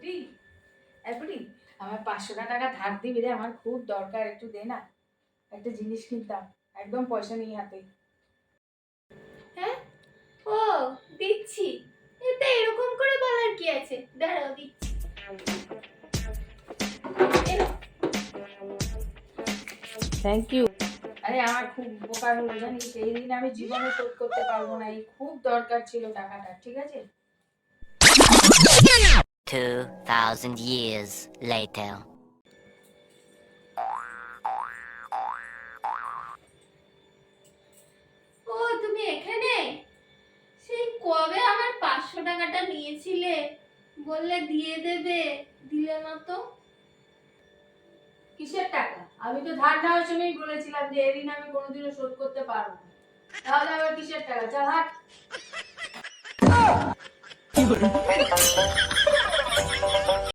বুটি বুটি আমার 500 টাকা ধার দিবি রে, আমার খুব দরকার, একটু দে না, একটা জিনিস কিনতাম, একদম পয়সা নেই হাতে। হ্যাঁ, ও দিচ্ছি। এতে এরকম করে বলার কি আছে, দাঁড়াও দিচ্ছি। Thank you. আরে আমার খুব উপকার হলো জানিস, এই ঋণ আমি জীবনে শোধ করতে পারবো না, এই খুব দরকার ছিল টাকাটা, ঠিক আছে? 2,000 years later. ও তুমি এখানে? সেই কবে আমার 500 টাকাটা নিয়েছিলে, বললে দিয়ে দেবে, দিলে না তো। কিসের টাকা? আমি তো ধার নেওয়ার সময়ই বলেছিলাম যে এই ঋণ আমি কোনোদিনও শোধ করতে পারবো না, তাহলে আবার কিসের টাকা? চল হাট।